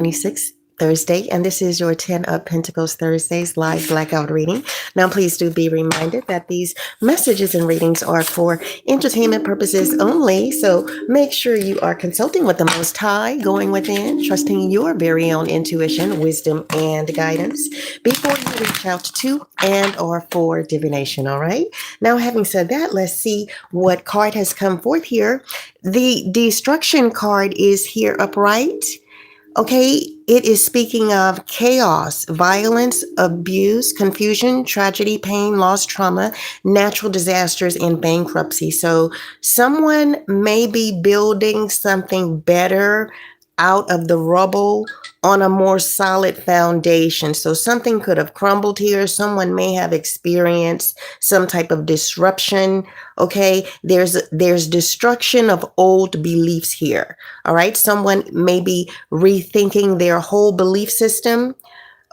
26th, Thursday, and this is your 10 of Pentacles Thursdays live blackout reading. Now, please do be reminded that these messages and readings are for entertainment purposes only, so make sure you are consulting with the Most High, going within, trusting your very own intuition, wisdom, and guidance before you reach out to and or for divination, all right? Now, having said that, let's see what card has come forth here. The Destruction card is here upright. Okay, it is speaking of chaos, violence, abuse, confusion, tragedy, pain, loss, trauma, natural disasters, and bankruptcy. So someone may be building something better out of the rubble on a more solid foundation. So something could have crumbled here. Someone may have experienced some type of disruption. Okay, there's destruction of old beliefs here. All right, someone may be rethinking their whole belief system,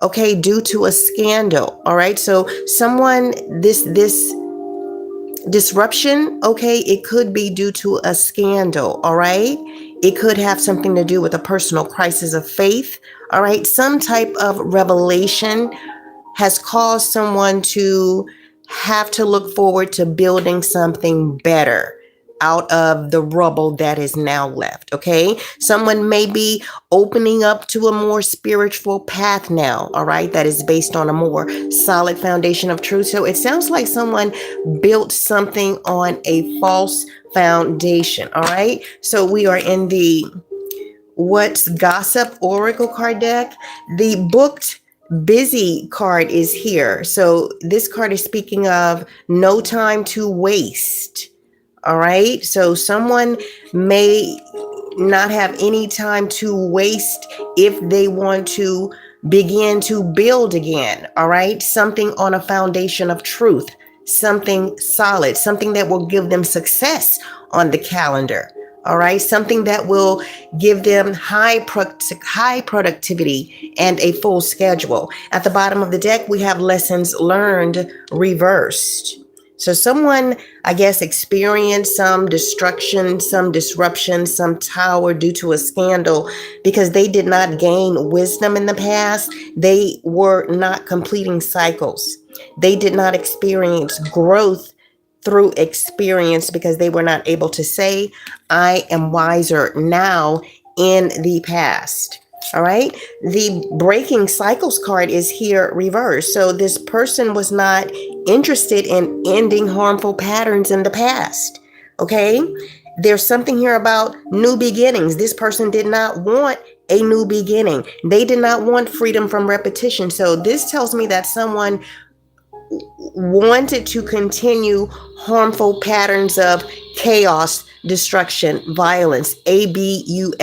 okay, due to a scandal. All right, so someone, this disruption, okay, it could be due to a scandal. All right, it could have something to do with a personal crisis of faith. All right, some type of revelation has caused someone to have to look forward to building something better out of the rubble that is now left. Okay, someone may be opening up to a more spiritual path now, all right, that is based on a more solid foundation of truth. So it sounds like someone built something on a false foundation. All right, so we are in the What's Gossip Oracle card deck. The Booked Busy card is here. So this card is speaking of no time to waste. All right, so someone may not have any time to waste if they want to begin to build again. All right, something on a foundation of truth, something solid, something that will give them success on the calendar. All right, something that will give them high productivity and a full schedule. At the bottom of the deck, we have lessons learned reversed. So someone, I guess, experienced some destruction, some disruption, some tower due to a scandal because they did not gain wisdom in the past. They were not completing cycles. They did not experience growth through experience because they were not able to say, I am wiser now in the past. All right. The Breaking Cycles card is here reversed. So this person was not interested in ending harmful patterns in the past. Okay. There's something here about new beginnings. This person did not want a new beginning. They did not want freedom from repetition. So this tells me that someone wanted to continue harmful patterns of chaos, destruction, violence, abuse,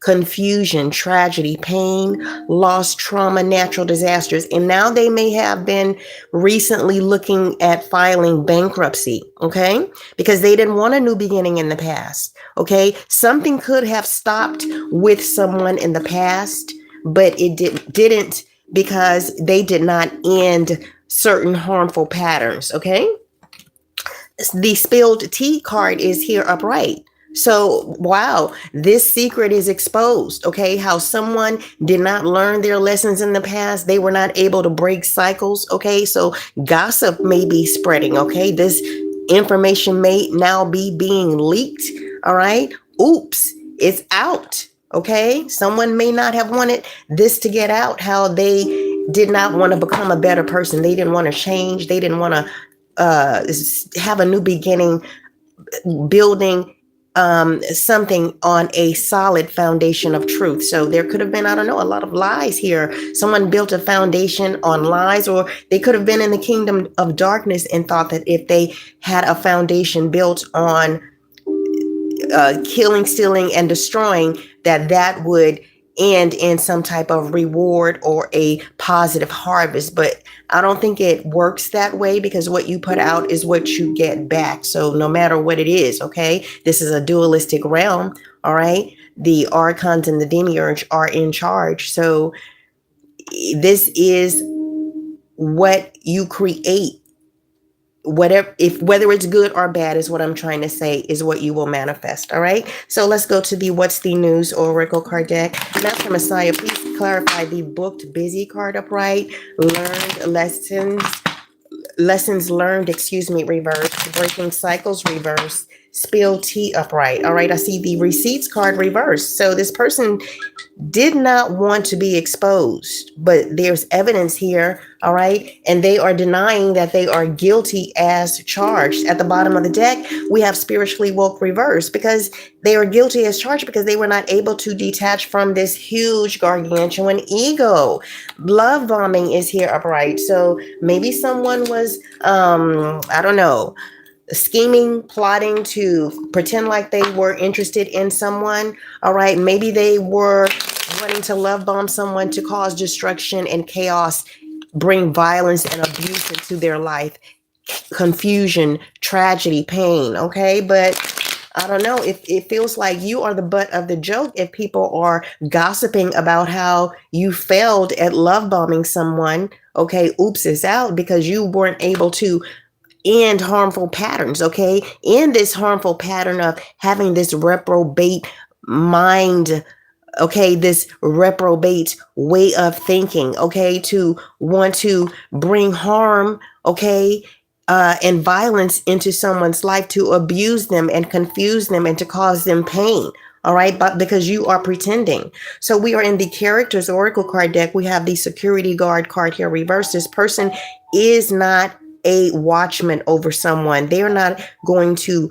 confusion, tragedy, pain, loss, trauma, natural disasters. And now they may have been recently looking at filing bankruptcy, okay? Because they didn't want a new beginning in the past, okay? Something could have stopped with someone in the past, but it didn't because they did not end certain harmful patterns. Okay, the Spilled Tea card is here upright. So wow, this secret is exposed. Okay, how someone did not learn their lessons in the past. They were not able to break cycles. Okay, so gossip may be spreading. Okay, this information may now be being leaked. All right, oops, it's out. Okay, someone may not have wanted this to get out, how they did not want to become a better person. They didn't want to change. They didn't want to have a new beginning, building something on a solid foundation of truth. So there could have been, I don't know, a lot of lies here. Someone built a foundation on lies, or they could have been in the kingdom of darkness and thought that if they had a foundation built on killing, stealing, and destroying, that would end in some type of reward or a positive harvest. But I don't think it works that way, because what you put out is what you get back. So no matter what it is, okay, this is a dualistic realm. All right, the archons and the demiurge are in charge. So this is what you create whether it's good or bad is what I'm trying to say is what you will manifest. All right. So let's go to the What's the News Oracle card deck. Master Messiah, please clarify the booked busy card upright, learned lessons learned, reverse, breaking cycles reverse, spill tea upright. All right. I see the receipts card reverse. So this person did not want to be exposed, but there's evidence here, all right? And they are denying that they are guilty as charged. At the bottom of the deck, we have spiritually woke reverse because they are guilty as charged because they were not able to detach from this huge gargantuan ego. Love bombing is here upright. So maybe someone was, I don't know, scheming, plotting to pretend like they were interested in someone. All right. Maybe they were wanting to love bomb someone to cause destruction and chaos, bring violence and abuse into their life, confusion, tragedy, pain. Okay. But I don't know if it feels like you are the butt of the joke if people are gossiping about how you failed at love bombing someone. Okay. Oops, it's out because you weren't able to end harmful patterns, okay? In this harmful pattern of having this reprobate mind, okay, this reprobate way of thinking, okay, to want to bring harm, okay, and violence into someone's life, to abuse them and confuse them and to cause them pain. All right, but because you are pretending. So we are in the Characters Oracle card deck. We have the Security Guard card here reversed. This person is not a watchman over someone. They're not going to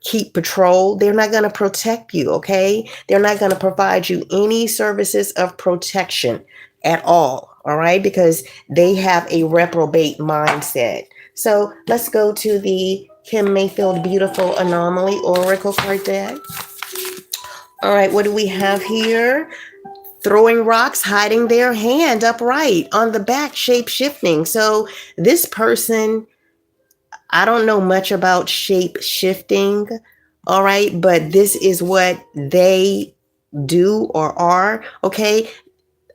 keep patrol. They're not going to protect you, okay? They're not going to provide you any services of protection at all, all right? Because they have a reprobate mindset. So let's go to the Kim Mayfield Beautiful Anomaly Oracle card deck. All right, what do we have here? Throwing rocks, hiding their hand upright on the back, shape shifting. So this person, I don't know much about shape shifting, all right, but this is what they do or are, okay?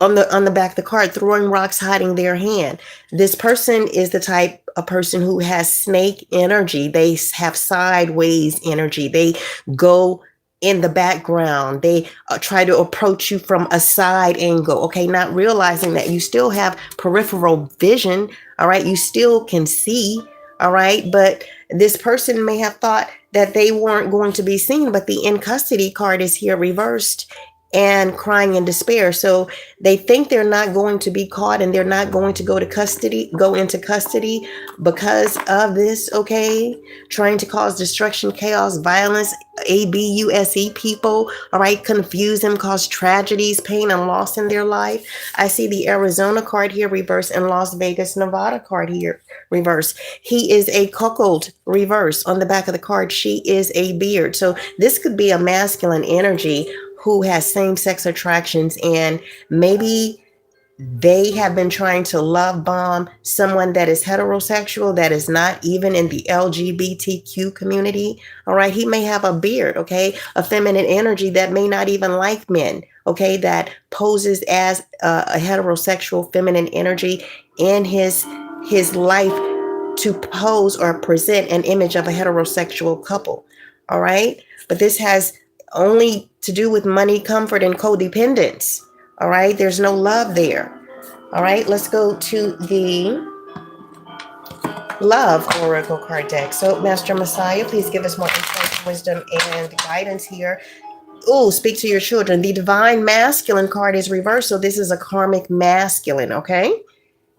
On the back of the card, throwing rocks, hiding their hand. This person is the type of person who has snake energy. They have sideways energy. They go in the background. They try to approach you from a side angle, okay? Not realizing that you still have peripheral vision, all right? You still can see, all right? But this person may have thought that they weren't going to be seen, but the in custody card is here reversed and crying in despair. So they think they're not going to be caught and they're not going to go into custody because of this, okay? Trying to cause destruction, chaos, violence, abuse people, all right? Confuse them, cause tragedies, pain, and loss in their life. I see the Arizona card here reverse and Las Vegas, Nevada card here reverse. He is a cuckold reverse. On the back of the card, she is a beard. So this could be a masculine energy who has same-sex attractions, and maybe they have been trying to love bomb someone that is heterosexual, that is not even in the LGBTQ community. All right. He may have a beard, okay, a feminine energy that may not even like men, okay, that poses as a heterosexual feminine energy in his life to pose or present an image of a heterosexual couple. All right. But this has only to do with money, comfort, and codependence. All right. There's no love there. All right. Let's go to the Love Oracle card deck. So, Master Messiah, please give us more insight, wisdom, and guidance here. Oh, speak to your children. The Divine Masculine card is reversed. So this is a karmic masculine. Okay.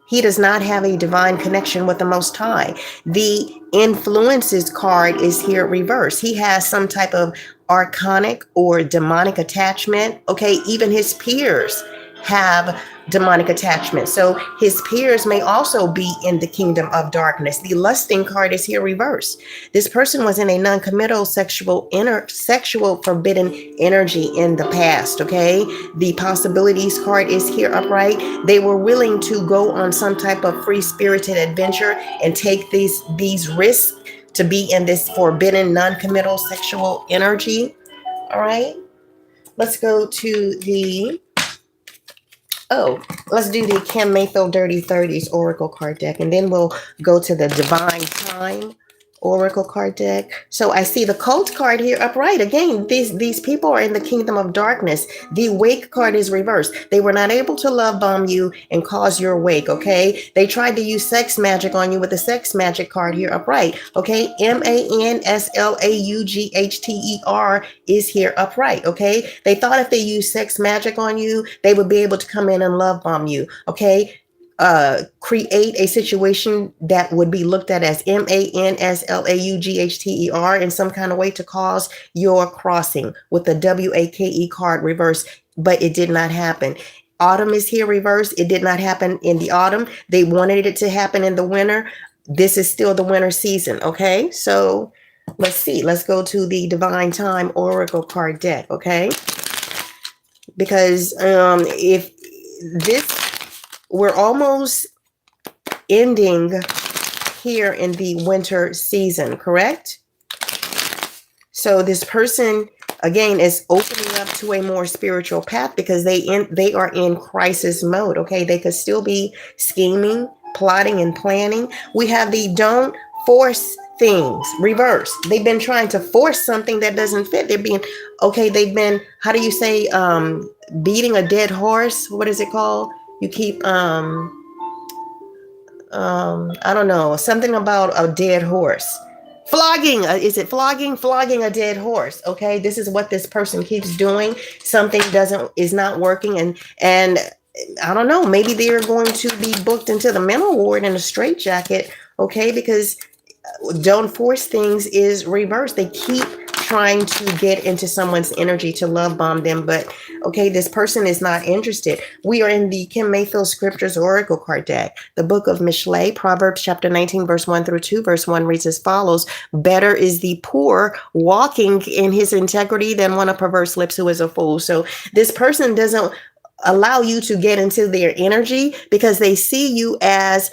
He does not have a divine connection with the Most High. The Influences card is here reversed. He has some type of archonic or demonic attachment. Okay, even his peers have demonic attachment. So his peers may also be in the kingdom of darkness. The Lusting card is here reversed. This person was in a non-committal sexual forbidden energy in the past, okay? The Possibilities card is here upright. They were willing to go on some type of free-spirited adventure and take these risks to be in this forbidden non-committal sexual energy. All right. Let's go to the Oh, let's do the Kim Mayfield Dirty 30s Oracle card deck, and then we'll go to the Divine Time Oracle card deck. So I see the Cult card here upright. Again, these people are in the kingdom of darkness. The Wake card is reversed. They were not able to love bomb you and cause your wake, okay? They tried to use sex magic on you with the sex magic card here upright, okay? MANSLAUGHTER is here upright, okay? They thought if they used sex magic on you, they would be able to come in and love bomb you, okay? Create a situation that would be looked at as MANSLAUGHTER in some kind of way to cause your crossing with the WAKE card reverse, but it did not happen. Autumn is here reversed. It did not happen in the autumn. They wanted it to happen in the winter. This is still the winter season, okay? So let's see. Let's go to the Divine Time Oracle card deck, okay? Because if this, we're almost ending here in the winter season, correct? So this person, again, is opening up to a more spiritual path because they are in crisis mode, okay? They could still be scheming, plotting, and planning. We have the don't force things reverse. They've been trying to force something that doesn't fit. They're being, okay, they've been, how do you say, beating a dead horse? What is it called? You keep, I don't know, something about a dead horse. Flogging, is it flogging? Flogging a dead horse, okay? This is what this person keeps doing. Something is not working, and I don't know, maybe they are going to be booked into the mental ward in a straitjacket, okay? Because don't force things is reversed. They keep trying to get into someone's energy to love bomb them, but okay, this person is not interested. We are in the Kim Mayfield Scriptures Oracle card deck, the book of Mishlei, Proverbs chapter 19, verse 1 through 2. Verse 1 reads as follows: better is the poor walking in his integrity than one of perverse lips who is a fool. So this person doesn't allow you to get into their energy because they see you as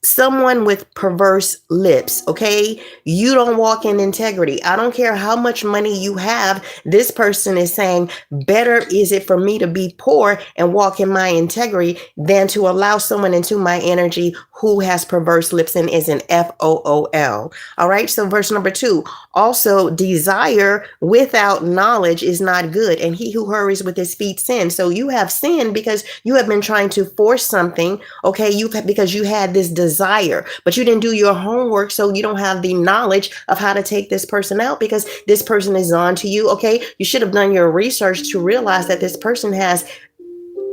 someone with perverse lips, okay? You don't walk in integrity. I don't care how much money you have. This person is saying, better is it for me to be poor and walk in my integrity than to allow someone into my energy who has perverse lips and is an FOOL. All right, so verse number 2, also desire without knowledge is not good, and he who hurries with his feet sins. So you have sinned because you have been trying to force something, okay? Because you had this desire, but you didn't do your homework, so you don't have the knowledge of how to take this person out because this person is on to you, okay? You should have done your research to realize that this person has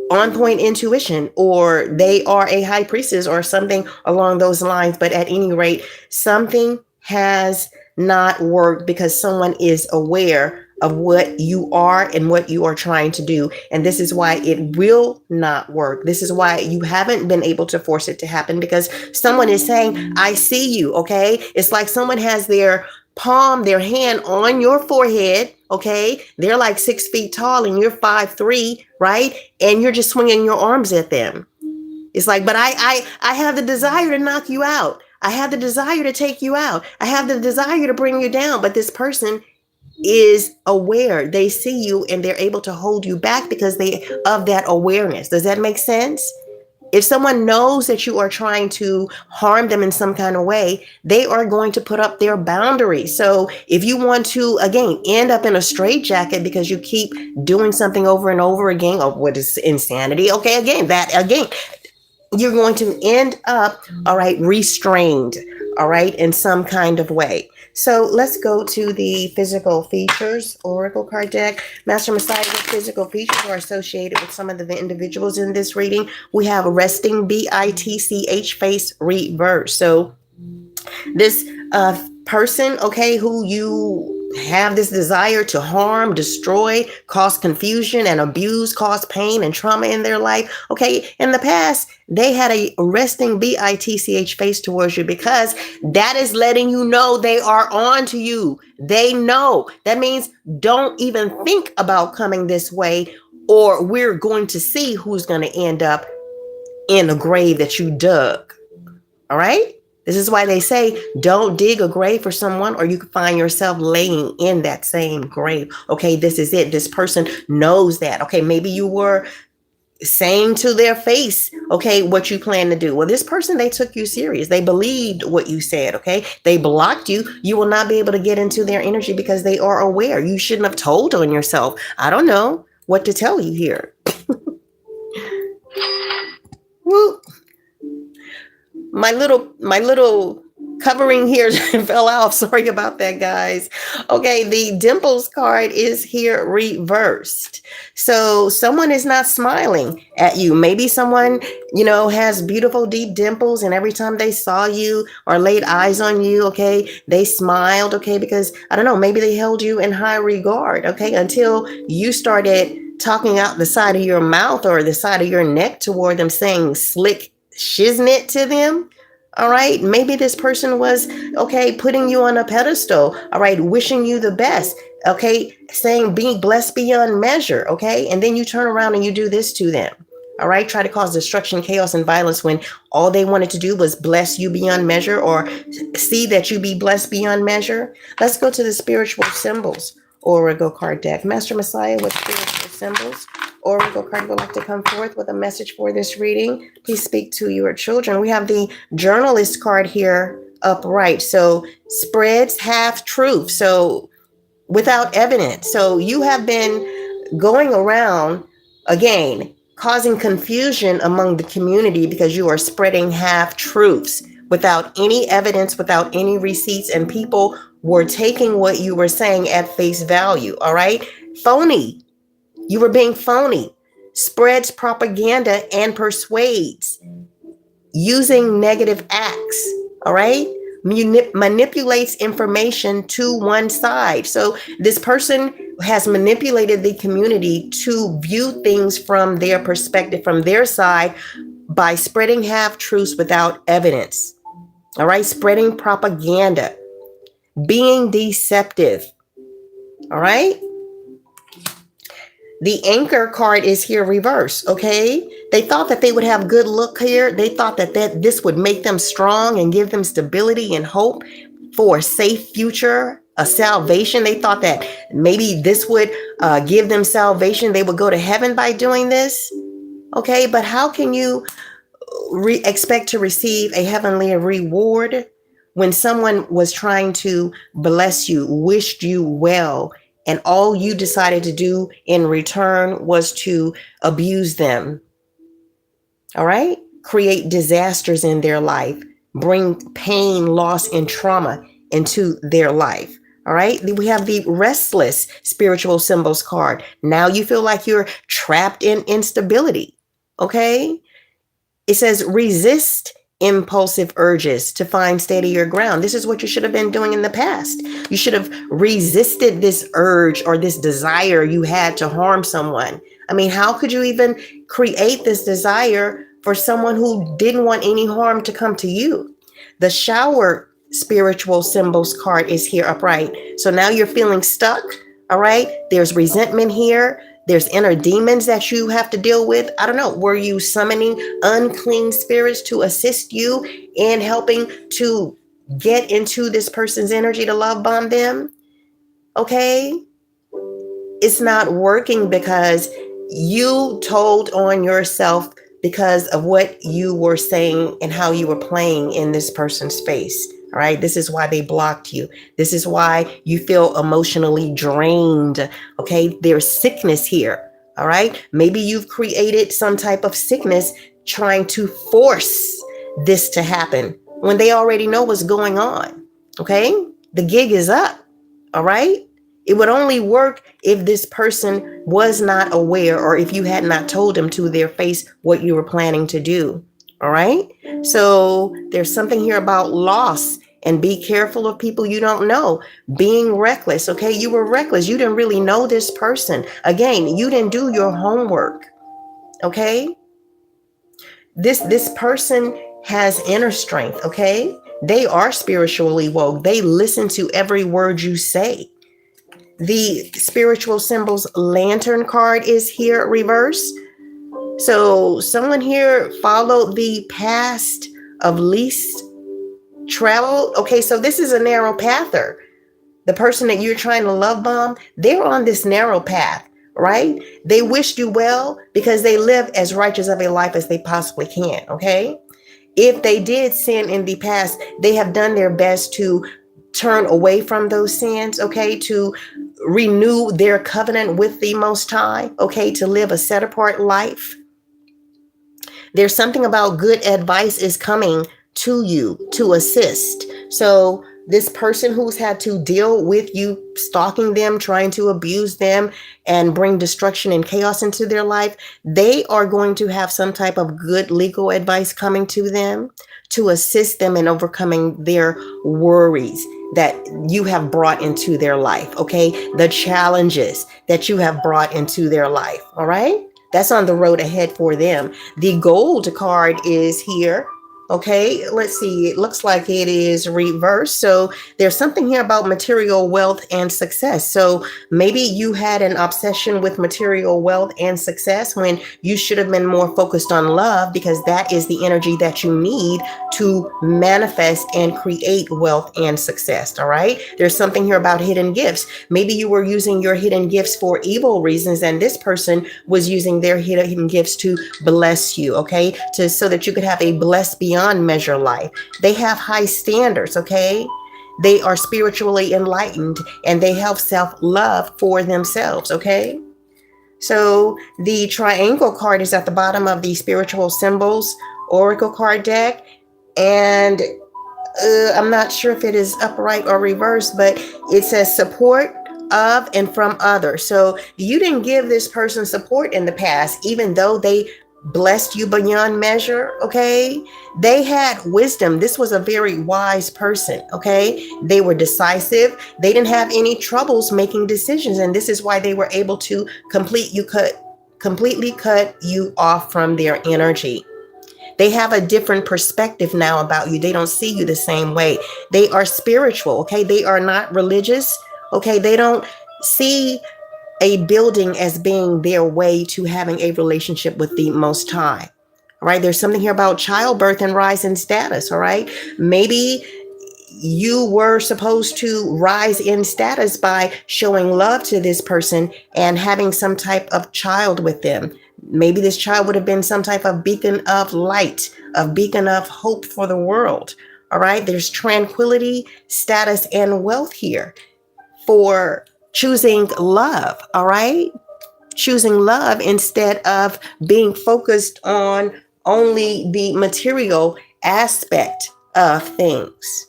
on point intuition, or they are a high priestess or something along those lines. But at any rate, something has not worked because someone is aware of what you are and what you are trying to do. And this is why it will not work. This is why you haven't been able to force it to happen, because someone is saying, I see you, okay? It's like someone has their palm, their hand on your forehead, okay? They're like 6 feet tall and you're 5'3", right? And you're just swinging your arms at them. It's like, but I have the desire to knock you out. I have the desire to take you out. I have the desire to bring you down. But this person is aware. They see you and they're able to hold you back because of that awareness. Does that make sense? If someone knows that you are trying to harm them in some kind of way, they are going to put up their boundaries. So if you want to, again, end up in a straitjacket because you keep doing something over and over again, or what is insanity? Okay, again, you're going to end up, all right, restrained, all right, in some kind of way. So let's go to the physical features Oracle card deck. Master Messiah, what physical features are associated with some of the individuals in this reading? We have resting BITCH face reverse. So this person, okay, who you have this desire to harm, destroy, cause confusion and abuse, cause pain and trauma in their life. Okay, in the past, they had a resting BITCH face towards you because that is letting you know they are on to you. They know. That means don't even think about coming this way, or we're going to see who's going to end up in a grave that you dug. All right? This is why they say, don't dig a grave for someone, or you can find yourself laying in that same grave. Okay, this is it. This person knows that. Okay, maybe you were saying to their face, okay, what you plan to do. Well, this person, they took you serious. They believed what you said, okay? They blocked you. You will not be able to get into their energy because they are aware. You shouldn't have told on yourself. I don't know what to tell you here. Woo. My little covering here fell off. Sorry about that, guys. Okay, the dimples card is here reversed. So someone is not smiling at you. Maybe someone, has beautiful deep dimples, and every time they saw you or laid eyes on you, okay, they smiled, okay, because I don't know, maybe they held you in high regard, okay, until you started talking out the side of your mouth or the side of your neck toward them, saying slick shiznit to them. All right. Maybe this person was, okay, putting you on a pedestal. All right. Wishing you the best. Okay. Saying being blessed beyond measure. Okay. And then you turn around and you do this to them. All right. Try to cause destruction, chaos, and violence when all they wanted to do was bless you beyond measure or see that you be blessed beyond measure. Let's go to the spiritual symbols Oracle card deck. Master Messiah with spiritual symbols. Oracle card would like to come forth with a message for this reading. Please speak to your children. We have the journalist card here upright. So spreads half truth. So without evidence. So you have been going around again, causing confusion among the community because you are spreading half truths without any evidence, without any receipts, and people were taking what you were saying at face value. All right. Phony. You were being phony, spreads propaganda and persuades, using negative acts, all right? Manipulates information to one side. So this person has manipulated the community to view things from their perspective, from their side, by spreading half-truths without evidence, all right? Spreading propaganda, being deceptive, all right? The anchor card is here reversed, okay? They thought that they would have good luck here. They thought that this would make them strong and give them stability and hope for a safe future, a salvation. They thought that maybe this would give them salvation. They would go to heaven by doing this, okay? But how can you expect to receive a heavenly reward when someone was trying to bless you, wished you well, and all you decided to do in return was to abuse them? All right? Create disasters in their life, bring pain, loss, and trauma into their life. All right? We have the restless spiritual symbols card. Now you feel like you're trapped in instability. Okay? It says resist impulsive urges to find steadier ground. This is what you should have been doing in the past. You should have resisted this urge or this desire you had to harm someone. I mean, how could you even create this desire for someone who didn't want any harm to come to you? The shower spiritual symbols card is here upright. So now you're feeling stuck. All right. There's resentment here. There's inner demons that you have to deal with. I don't know. Were you summoning unclean spirits to assist you in helping to get into this person's energy to love bomb them? Okay. It's not working because you told on yourself because of what you were saying and how you were playing in this person's face. All right. This is why they blocked you. This is why you feel emotionally drained. Okay. There's sickness here. All right. Maybe you've created some type of sickness trying to force this to happen when they already know what's going on. Okay. The gig is up. All right. It would only work if this person was not aware or if you had not told them to their face what you were planning to do. All right. So there's something here about loss, and be careful of people you don't know. Being reckless. Okay. You were reckless. You didn't really know this person. Again, you didn't do your homework. Okay. This person has inner strength. Okay. They are spiritually woke. They listen to every word you say. The spiritual symbols lantern card is here reversed. So someone here followed the path of least travel. Okay, so this is a narrow pather. The person that you're trying to love bomb, they're on this narrow path, right? They wished you well because they live as righteous of a life as they possibly can, okay? If they did sin in the past, they have done their best to turn away from those sins, okay? To renew their covenant with the Most High, okay? To live a set apart life. There's something about good advice is coming to you to assist. So this person who's had to deal with you stalking them, trying to abuse them and bring destruction and chaos into their life, they are going to have some type of good legal advice coming to them to assist them in overcoming their worries that you have brought into their life, okay? The challenges that you have brought into their life, all right? That's on the road ahead for them. The gold card is here. Okay, let's see. It looks like it is reversed. So there's something here about material wealth and success. So maybe you had an obsession with material wealth and success when you should have been more focused on love, because that is the energy that you need to manifest and create wealth and success. All right. There's something here about hidden gifts. Maybe you were using your hidden gifts for evil reasons, and this person was using their hidden gifts to bless you. Okay. So that you could have a blessed beyond measure life. They have high standards, okay? They are spiritually enlightened and they have self-love for themselves, okay? So the triangle card is at the bottom of the spiritual symbols oracle card deck, and I'm not sure if it is upright or reversed, but it says support of and from others. So you didn't give this person support in the past, even though they blessed you beyond measure, okay? They had wisdom. This was a very wise person, okay? They were decisive. They didn't have any troubles making decisions, and this is why they were able to completely cut you off from their energy. They have a different perspective now about you. They don't see you the same way. They are spiritual, okay? They are not religious, okay? They don't see a building as being their way to having a relationship with the Most High. All right. There's something here about childbirth and rise in status. All right. Maybe you were supposed to rise in status by showing love to this person and having some type of child with them. Maybe this child would have been some type of beacon of light, a beacon of hope for the world. All right. There's tranquility, status, and wealth here for choosing love, all right? Choosing love instead of being focused on only the material aspect of things.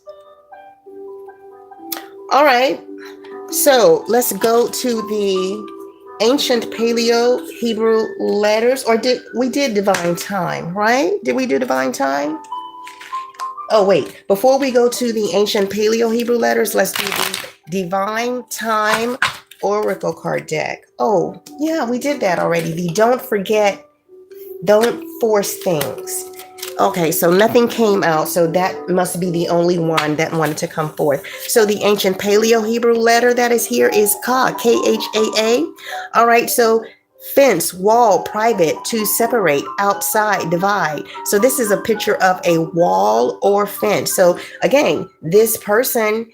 All right, so let's go to the ancient Paleo Hebrew letters, or did divine time, right? Did we do divine time? Oh, wait, before we go to the ancient Paleo Hebrew letters, let's do the divine time oracle card deck. Oh, yeah, we did that already. The don't forget, don't force things. Okay, so nothing came out, so that must be the only one that wanted to come forth. So the ancient Paleo Hebrew letter that is here is Ka, Khaa. All right, so fence, wall, private, to separate, outside, divide. So this is a picture of a wall or fence. So again, this person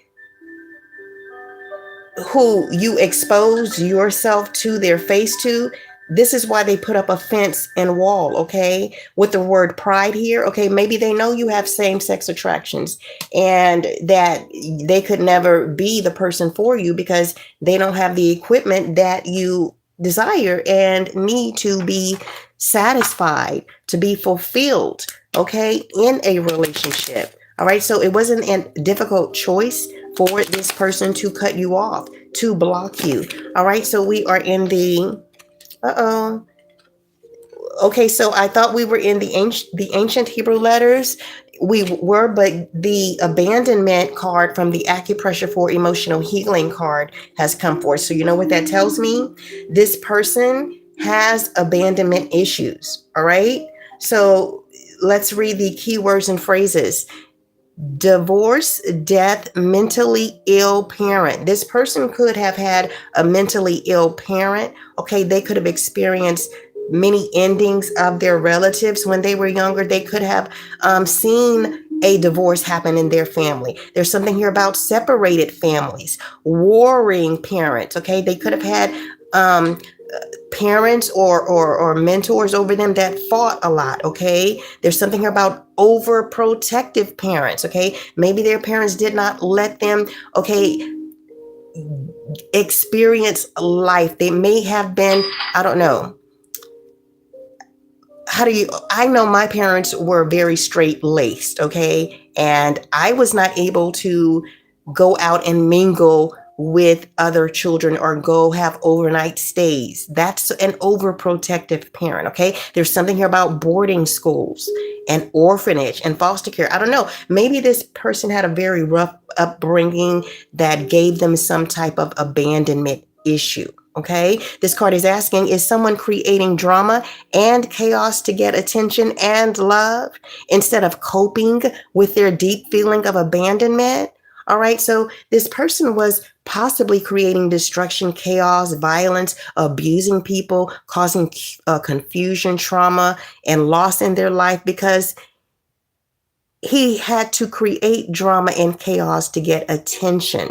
who you expose yourself to their face to, this is why they put up a fence and wall, okay? With the word pride here, okay? Maybe they know you have same-sex attractions and that they could never be the person for you because they don't have the equipment that you desire and need to be satisfied, to be fulfilled, okay, in a relationship. All right, so it wasn't a difficult choice for this person to cut you off, to block you. All right, so we are in the, okay, so I thought we were in the ancient Hebrew letters. We were, but the abandonment card from the Accupressure for Emotional Healing card has come forth. So you know what that tells me? This person has abandonment issues, all right? So let's read the keywords and phrases. Divorce, death, mentally ill parent. This person could have had a mentally ill parent. Okay, they could have experienced many endings of their relatives when they were younger. They could have seen a divorce happen in their family. There's something here about separated families, warring parents. Okay, they could have had parents or mentors over them that fought a lot. Okay, there's something about overprotective parents. Okay, maybe their parents did not let them, okay, experience life. They may have been, I don't know, I know my parents were very straight laced, okay? And I was not able to go out and mingle with other children or go have overnight stays. That's an overprotective parent, okay? There's something here about boarding schools and orphanage and foster care. I don't know. Maybe this person had a very rough upbringing that gave them some type of abandonment issue. Okay, this card is asking, is someone creating drama and chaos to get attention and love instead of coping with their deep feeling of abandonment? All right, so this person was possibly creating destruction, chaos, violence, abusing people, causing confusion, trauma, and loss in their life because he had to create drama and chaos to get attention,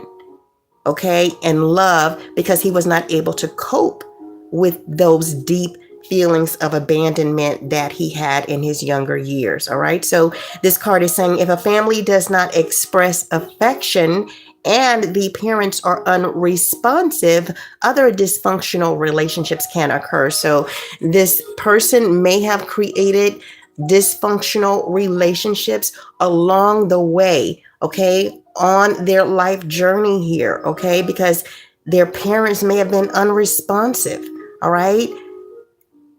okay, and love, because he was not able to cope with those deep feelings of abandonment that he had in his younger years. All right, so this card is saying if a family does not express affection and the parents are unresponsive, other dysfunctional relationships can occur. So this person may have created dysfunctional relationships along the way, okay, on their life journey here, okay, because their parents may have been unresponsive. All right,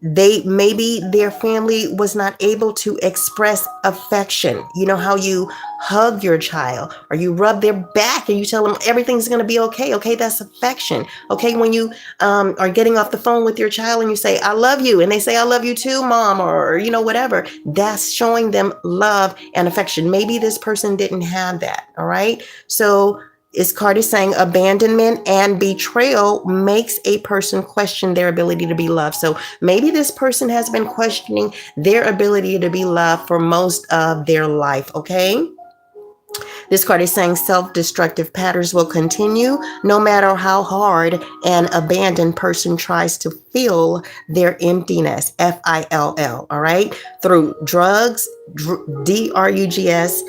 maybe their family was not able to express affection. You know how you hug your child or you rub their back and you tell them everything's going to be okay. Okay, that's affection. Okay, when you are getting off the phone with your child and you say I love you and they say I love you too, mom, or whatever, that's showing them love and affection. Maybe this person didn't have that. All right, so this card is saying abandonment and betrayal makes a person question their ability to be loved. So maybe this person has been questioning their ability to be loved for most of their life, okay? This card is saying self-destructive patterns will continue no matter how hard an abandoned person tries to fill their emptiness, FILL, all right? Through drugs, DRUGS,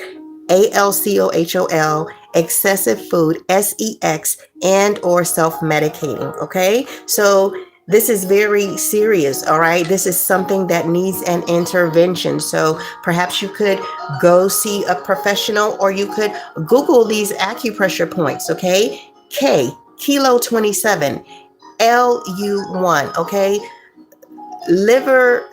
ALCOHOL, excessive food, SEX, and or self-medicating, okay? So this is very serious, all right? This is something that needs an intervention. So perhaps you could go see a professional or you could Google these acupressure points, okay? K, Kilo 27, LU1, okay? Liver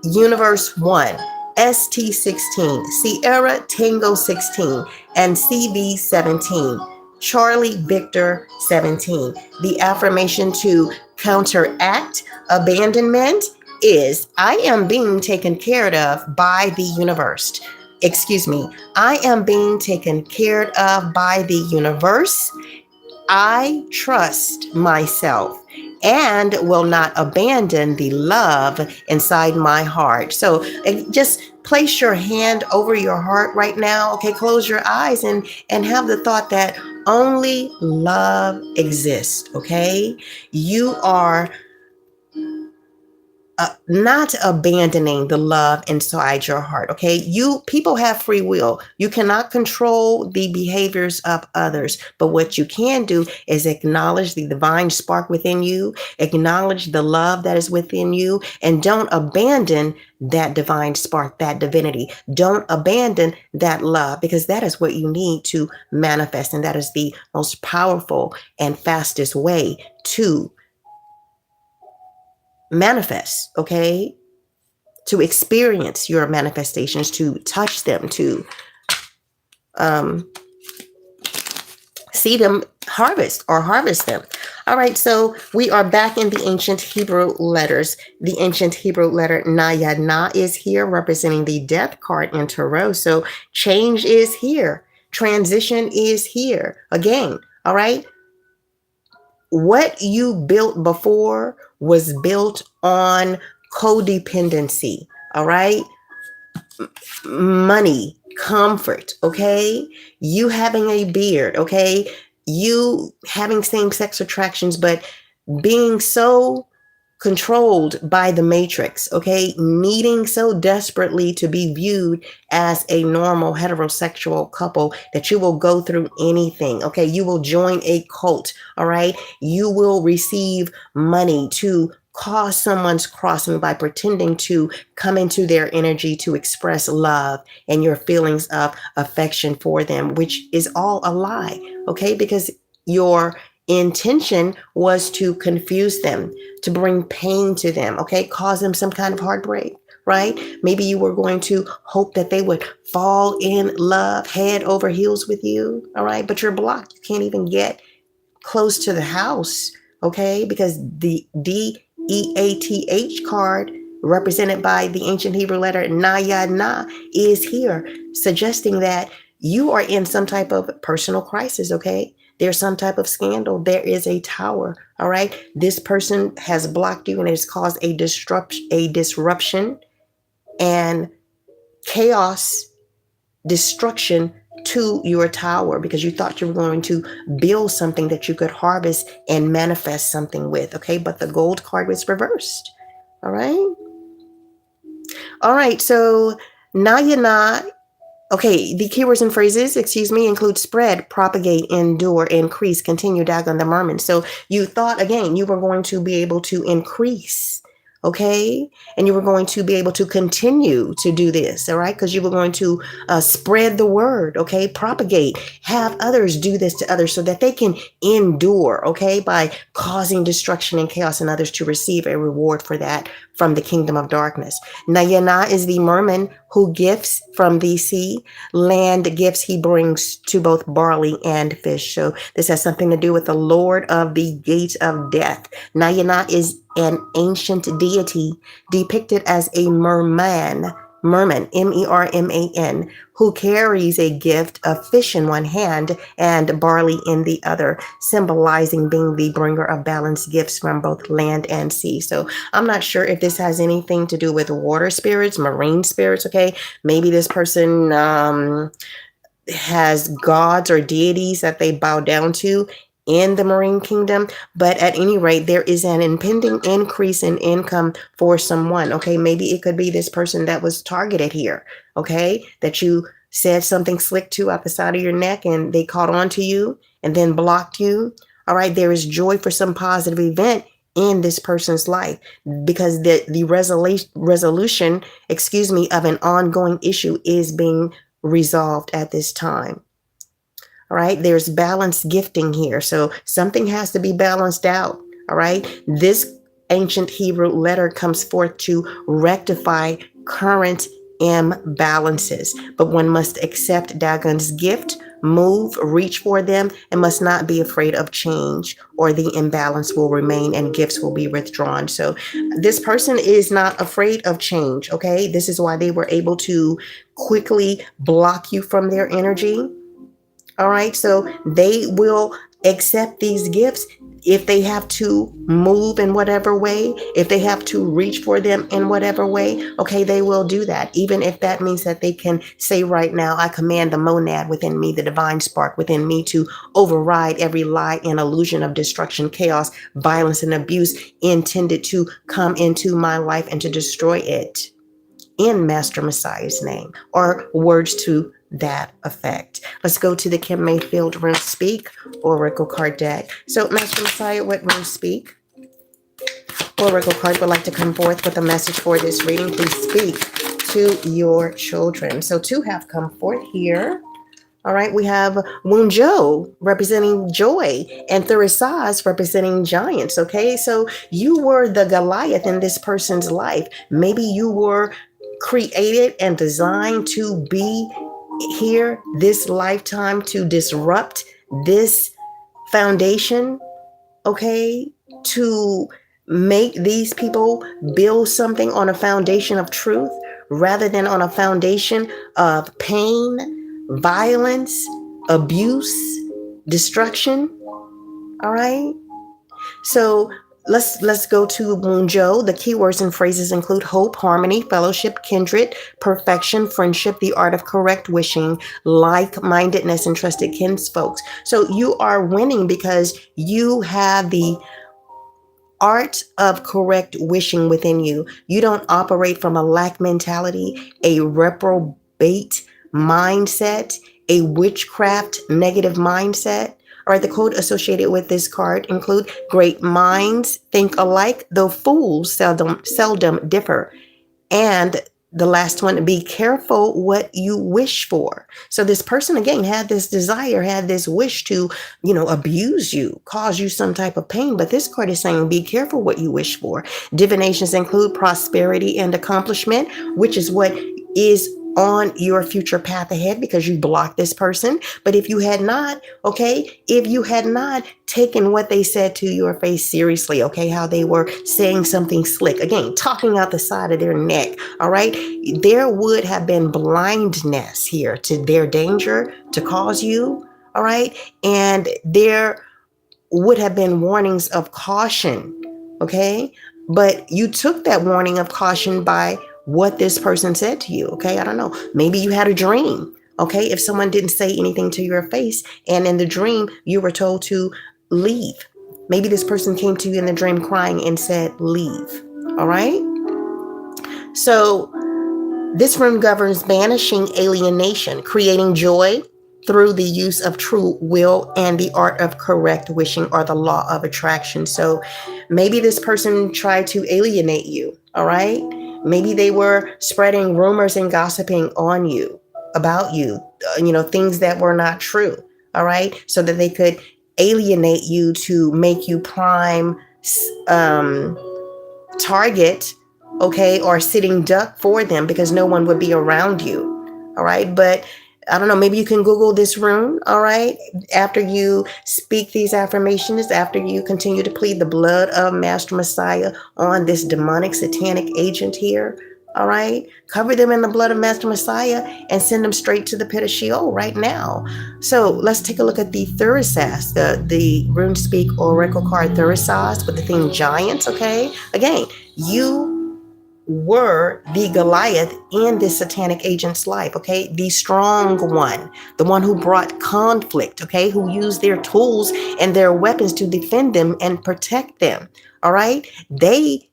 Universe 1, ST16, Sierra Tango 16, and CV 17, Charlie Victor 17. The affirmation to counteract abandonment is I am being taken care of by the universe. Excuse me, I am being taken care of by the universe. I trust myself and will not abandon the love inside my heart. So just place your hand over your heart right now. Okay, close your eyes and have the thought that only love exists. Okay, you are not abandoning the love inside your heart. Okay, people have free will. You cannot control the behaviors of others, but what you can do is acknowledge the divine spark within you, acknowledge the love that is within you, and don't abandon that divine spark, that divinity. Don't abandon that love, because that is what you need to manifest, and that is the most powerful and fastest way to manifest, okay? To experience your manifestations, to touch them, to see them harvest them. All right, so we are back in the ancient Hebrew letters. The ancient Hebrew letter Nayad Na is here, representing the death card in Tarot. So change is here. Transition is here again. All right. What you built before was built on codependency, all right? Money, comfort, okay? You having a beard, okay? You having same-sex attractions, but being so controlled by the matrix, okay, needing so desperately to be viewed as a normal heterosexual couple that you will go through anything, okay? You will join a cult, all right? You will receive money to cause someone's crossing by pretending to come into their energy to express love and your feelings of affection for them, which is all a lie, okay? Because your intention was to confuse them, to bring pain to them, okay? Cause them some kind of heartbreak, right? Maybe you were going to hope that they would fall in love head over heels with you, all right? But you're blocked. You can't even get close to the house, okay? Because the DEATH card, represented by the ancient Hebrew letter Na, is here, suggesting that you are in some type of personal crisis, okay? There's some type of scandal. There is a tower, all right? This person has blocked you and it has caused a disruption and chaos, destruction to your tower, because you thought you were going to build something that you could harvest and manifest something with, okay? But the gold card was reversed, all right? All right, so Nayana. Okay, the keywords and phrases, include spread, propagate, endure, increase, continue, Dagon the Merman. So you thought, again, you were going to be able to increase, okay? And you were going to be able to continue to do this, all right? Because you were going to spread the word, okay? Propagate, have others do this to others so that they can endure, okay? By causing destruction and chaos in others to receive a reward for that from the kingdom of darkness. Nayana is the merman who gifts from the sea. Land gifts he brings to both barley and fish. So this has something to do with the Lord of the gates of death. Nayana is an ancient deity depicted as a merman, Merman, who carries a gift of fish in one hand and barley in the other, symbolizing being the bringer of balanced gifts from both land and sea. So I'm not sure if this has anything to do with water spirits, marine spirits, okay? Maybe this person has gods or deities that they bow down to in the marine kingdom, but at any rate, there is an impending increase in income for someone, okay? Maybe it could be this person that was targeted here, okay? That you said something slick to out the side of your neck and they caught on to you and then blocked you, all right? There is joy for some positive event in this person's life because the resolution, of an ongoing issue is being resolved at this time. All right, there's balanced gifting here. So something has to be balanced out. All right, this ancient Hebrew letter comes forth to rectify current imbalances, but one must accept Dagon's gift, move, reach for them, and must not be afraid of change, or the imbalance will remain and gifts will be withdrawn. So this person is not afraid of change, okay? This is why they were able to quickly block you from their energy. All right, so they will accept these gifts if they have to move in whatever way, if they have to reach for them in whatever way, okay, they will do that. Even if that means that they can say right now, I command the monad within me, the divine spark within me to override every lie and illusion of destruction, chaos, violence, and abuse intended to come into my life and to destroy it in Master Messiah's name, or words to that effect. Let's go to the kimMayfield Rune Speak Oracle card deck. So Master Messiah, what Rune Speak Oracle card would like to come forth with a message for this reading? Please speak to your children. So two have come forth here. All right, we have Wunjo representing joy and Thurisaz representing giants, okay? So you were the Goliath in this person's life. Maybe you were created and designed to be here this lifetime to disrupt this foundation, okay? To make these people build something on a foundation of truth rather than on a foundation of pain, violence, abuse, destruction. All right. So let's go to Munjo. The keywords and phrases include hope, harmony, fellowship, kindred, perfection, friendship, the art of correct wishing, like-mindedness, and trusted kinsfolks. So you are winning because you have the art of correct wishing within you. You don't operate from a lack mentality, a reprobate mindset, a witchcraft negative mindset. All right, the quote associated with this card include great minds think alike, though fools seldom differ. And the last one, be careful what you wish for. So this person again had this desire, had this wish to, abuse you, cause you some type of pain. But this card is saying, be careful what you wish for. Divinations include prosperity and accomplishment, which is what is on your future path ahead because you blocked this person. But if you had not, if you had not taken what they said to your face seriously, how they were saying something slick, again, talking out the side of their neck, all right, there would have been blindness here to their danger to cause you, all right, and there would have been warnings of caution, but you took that warning of caution by what this person said to you, I don't know, maybe you had a dream, if someone didn't say anything to your face, and in the dream you were told to leave. Maybe this person came to you in the dream crying and said, leave, all right? So this room governs banishing alienation, creating joy through the use of true will and the art of correct wishing, or the law of attraction. So maybe this person tried to alienate you, all right? Maybe they were spreading rumors and gossiping on you, about you, things that were not true, all right? So that they could alienate you to make you prime target, or sitting duck for them because no one would be around you, all right? But I don't know, maybe you can Google this room, all right? After you speak these affirmations, after you continue to plead the blood of Master Messiah on this demonic satanic agent here, all right? Cover them in the blood of Master Messiah and send them straight to the pit of Sheol right now. So let's take a look at the Thurisaz, the RuneSpeak Oracle card Thurisaz with the theme Giants, Again, you were the Goliath in this satanic agent's life, the strong one, the one who brought conflict, who used their tools and their weapons to defend them and protect them, all right? They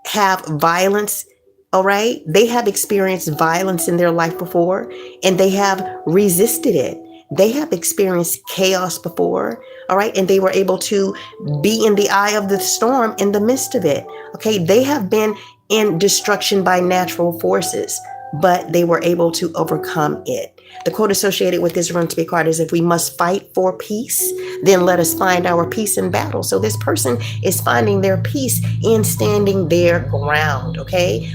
have violence, all right? They have experienced violence in their life before, and they have resisted it. They have experienced chaos before, all right? And they were able to be in the eye of the storm in the midst of it, They have been in destruction by natural forces, but they were able to overcome it. The quote associated with this RuneSpeak card is, if we must fight for peace, then let us find our peace in battle. So this person is finding their peace in standing their ground,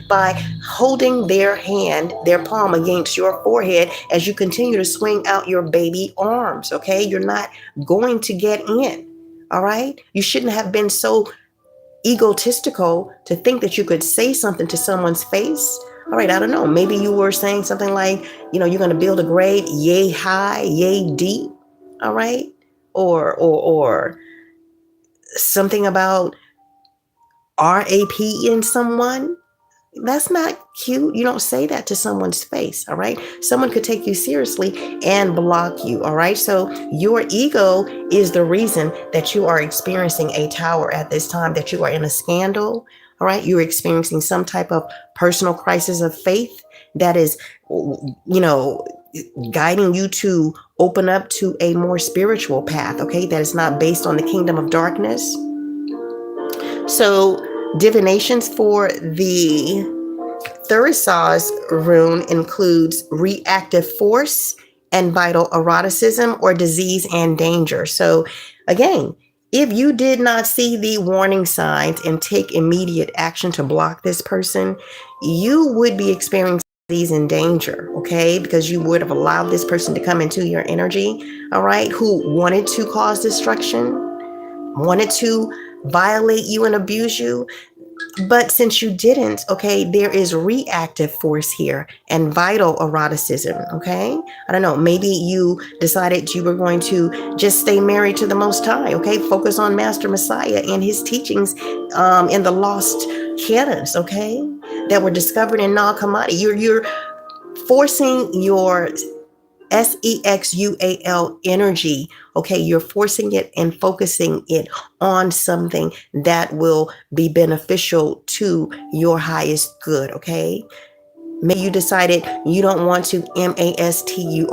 by holding their hand, their palm against your forehead as you continue to swing out your baby arms, You're not going to get in, all right? You shouldn't have been so egotistical to think that you could say something to someone's face. All right, I don't know. Maybe you were saying something like, you're going to build a grave yay high, yay deep. All right. Or something about RAP in someone. That's not cute. You don't say that to someone's face. All right. Someone could take you seriously and block you. All right. So your ego is the reason that you are experiencing a tower at this time, that you are in a scandal. All right. You're experiencing some type of personal crisis of faith that is, guiding you to open up to a more spiritual path. That is not based on the kingdom of darkness. So divinations for the Thurisaz rune includes reactive force and vital eroticism, or disease and danger. So again, if you did not see the warning signs and take immediate action to block this person, you would be experiencing disease and danger, because you would have allowed this person to come into your energy, all right, who wanted to cause destruction, wanted to violate you and abuse you. But since you didn't, there is reactive force here and vital eroticism, I don't know, maybe you decided you were going to just stay married to the Most High, focus on Master Messiah and his teachings in the lost canons, that were discovered in Nag Hammadi. You're forcing your SEXUAL energy. Okay, you're forcing it and focusing it on something that will be beneficial to your highest good. Okay. Maybe you decided you don't want to MASTURBATE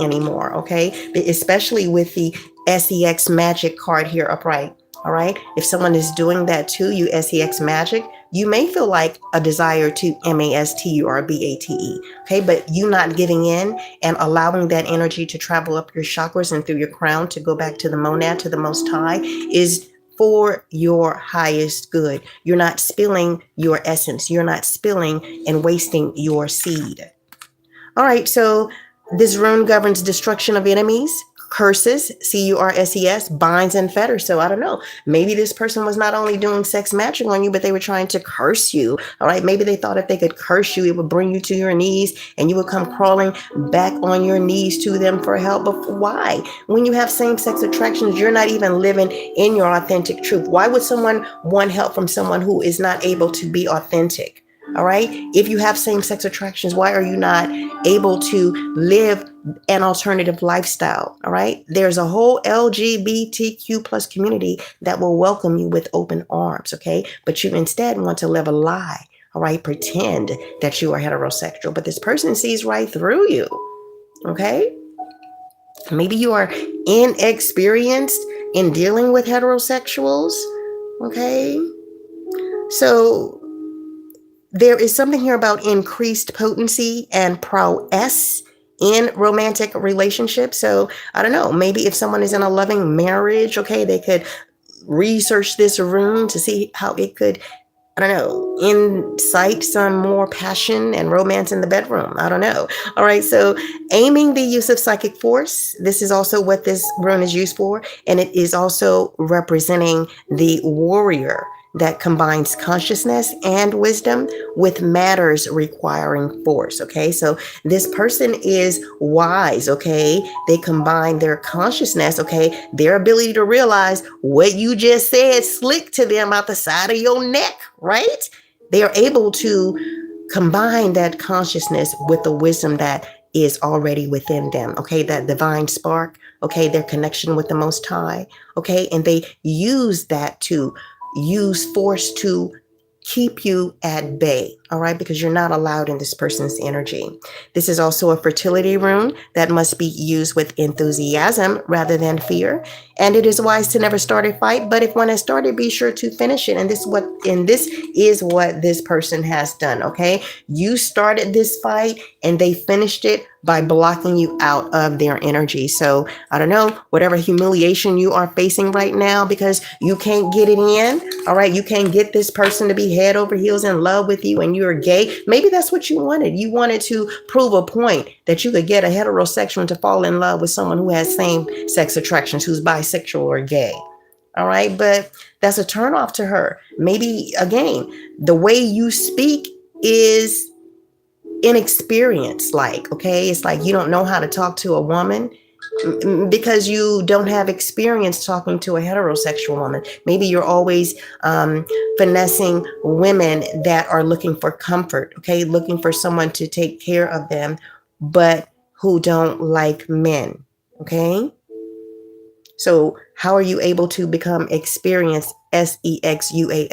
anymore, okay? Especially with the SEX magic card here upright, all right? If someone is doing that to you, SEX magic, you may feel like a desire to MASTURBATE, okay? But you not giving in and allowing that energy to travel up your chakras and through your crown to go back to the monad, to the Most High, is for your highest good. You're not spilling your essence. You're not spilling and wasting your seed. All right, so this rune governs destruction of enemies, curses, CURSES, binds and fetters. So I don't know. Maybe this person was not only doing sex matching on you, but they were trying to curse you. All right, maybe they thought if they could curse you, it would bring you to your knees and you would come crawling back on your knees to them for help. But why? When you have same-sex attractions, you're not even living in your authentic truth. Why would someone want help from someone who is not able to be authentic? All right. If you have same-sex attractions, why are you not able to live an alternative lifestyle? All right. There's a whole LGBTQ plus community that will welcome you with open arms. Okay. But you instead want to live a lie. All right. Pretend that you are heterosexual, but this person sees right through you. Okay. Maybe you are inexperienced in dealing with heterosexuals. Okay. So there is something here about increased potency and prowess in romantic relationships. So I don't know, maybe if someone is in a loving marriage, okay, they could research this rune to see how it could, I don't know, incite some more passion and romance in the bedroom. I don't know. All right. So aiming the use of psychic force. This is also what this rune is used for. And it is also representing the warrior that combines consciousness and wisdom with matters requiring force. Okay. So this person is wise. Okay. They combine their consciousness. Okay. Their ability to realize what you just said slick to them out the side of your neck, right? They are able to combine that consciousness with the wisdom that is already within them. Okay. That divine spark. Okay. Their connection with the Most High. Okay. And they use that to use force to keep you at bay, all right, because you're not allowed in this person's energy. This is also a fertility rune that must be used with enthusiasm rather than fear. And it is wise to never start a fight, but if one has started, be sure to finish it. And this is what this person has done, okay? You started this fight and they finished it by blocking you out of their energy. So I don't know, whatever humiliation you are facing right now because you can't get it in, all right? You can't get this person to be head over heels in love with you and you're gay. Maybe that's what you wanted. You wanted to prove a point that you could get a heterosexual to fall in love with someone who has same-sex attractions, who's bisexual or gay. All right, but that's a turnoff to her. Maybe, again, the way you speak is inexperienced, like, okay, it's like you don't know how to talk to a woman because you don't have experience talking to a heterosexual woman. Maybe you're always finessing women that are looking for comfort, okay, looking for someone to take care of them, but who don't like men, okay? So how are you able to become experienced, SEXUALLY,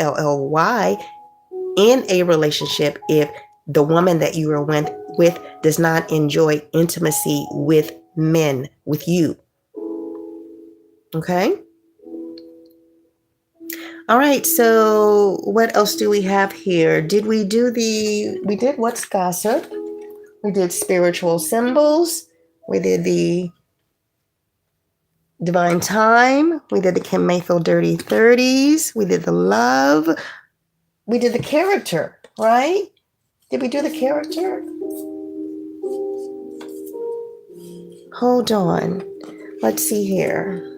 in a relationship if the woman that you are with does not enjoy intimacy with men, with you? Okay. All right. So what else do we have here? We did what's gossip? We did spiritual symbols. We did the divine time. We did the kimMayfield dirty 30s. We did the love. We did the character, right? Did we do the character? Hold on. Let's see here.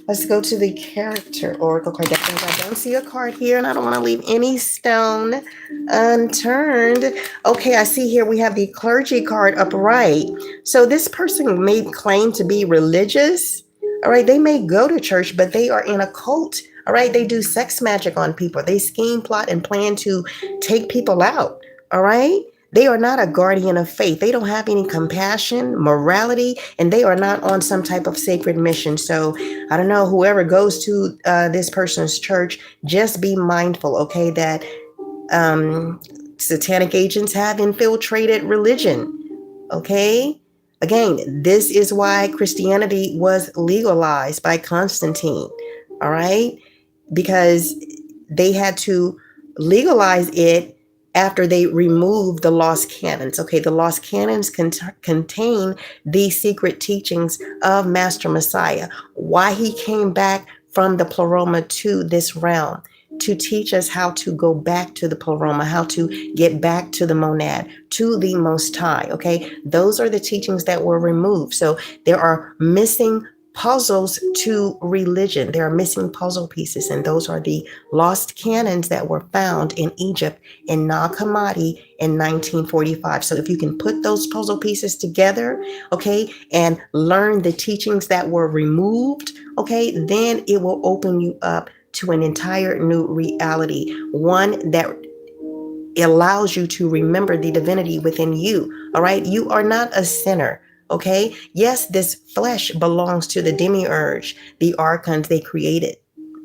Let's go to the character oracle card. I don't see a card here, and I don't want to leave any stone unturned. Okay, I see here we have the clergy card upright. So this person may claim to be religious. All right, they may go to church, but they are in a cult. All right, they do sex magic on people. They scheme, plot, and plan to take people out. All right, They are not a guardian of faith. They don't have any compassion, morality, and they are not on some type of sacred mission. So I don't know, whoever goes to this person's church, just be mindful, okay, that satanic agents have infiltrated religion, okay? Again, this is why Christianity was legalized by Constantine, all right? Because they had to legalize it after they removed the lost canons. Okay, the lost canons contain the secret teachings of Master Messiah, why he came back from the pleroma to this realm, to teach us how to go back to the pleroma, how to get back to the monad, to the Most High. Okay, those are the teachings that were removed. So there are missing puzzles to religion. There are missing puzzle pieces, and those are the lost canons that were found in Egypt in Nag Hammadi in 1945. So if you can put those puzzle pieces together, okay, and learn the teachings that were removed, okay, then it will open you up to an entire new reality, one that allows you to remember the divinity within you. All right, you are not a sinner. Okay, yes, this flesh belongs to the demiurge, the archons they created.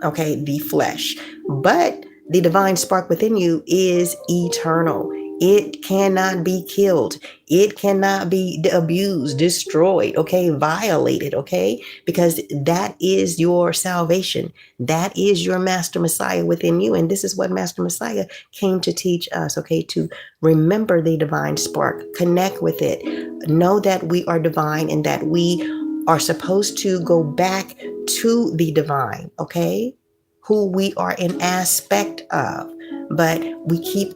Okay, the flesh, but the divine spark within you is eternal. It cannot be killed. It cannot be abused, destroyed, okay, violated, okay, because that is your salvation. That is your Master Messiah within you. And this is what Master Messiah came to teach us, okay, to remember the divine spark, connect with it, know that we are divine and that we are supposed to go back to the divine, okay, who we are an aspect of. But we keep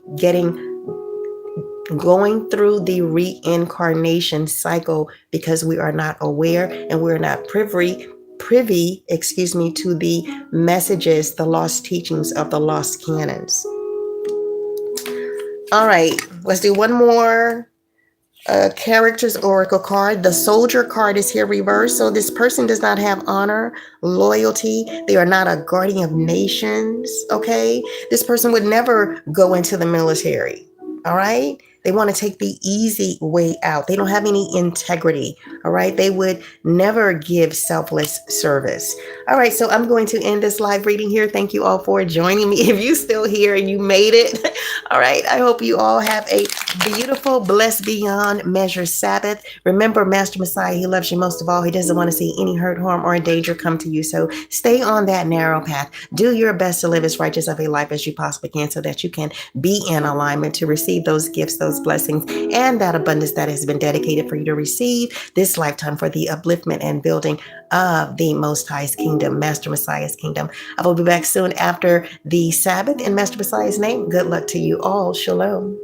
going through the reincarnation cycle because we are not aware and we're not privy, to the messages, the lost teachings of the lost canons. All right, let's do one more characters oracle card. The soldier card is here reversed. So this person does not have honor, loyalty. They are not a guardian of nations. Okay, this person would never go into the military. All right, they want to take the easy way out. They don't have any integrity. All right, they would never give selfless service. All right, so I'm going to end this live reading here. Thank you all for joining me. If you're still here and you made it, all right, I hope you all have a beautiful, blessed beyond measure Sabbath. Remember, Master Messiah, he loves you most of all. He doesn't want to see any hurt, harm, or danger come to you. So stay on that narrow path. Do your best to live as righteous of a life as you possibly can so that you can be in alignment to receive those gifts, those blessings, and that abundance that has been dedicated for you to receive this lifetime for the upliftment and building of the Most High's kingdom, Master Messiah's kingdom. I will be back soon after the Sabbath in Master Messiah's name. Good luck to you all. Shalom.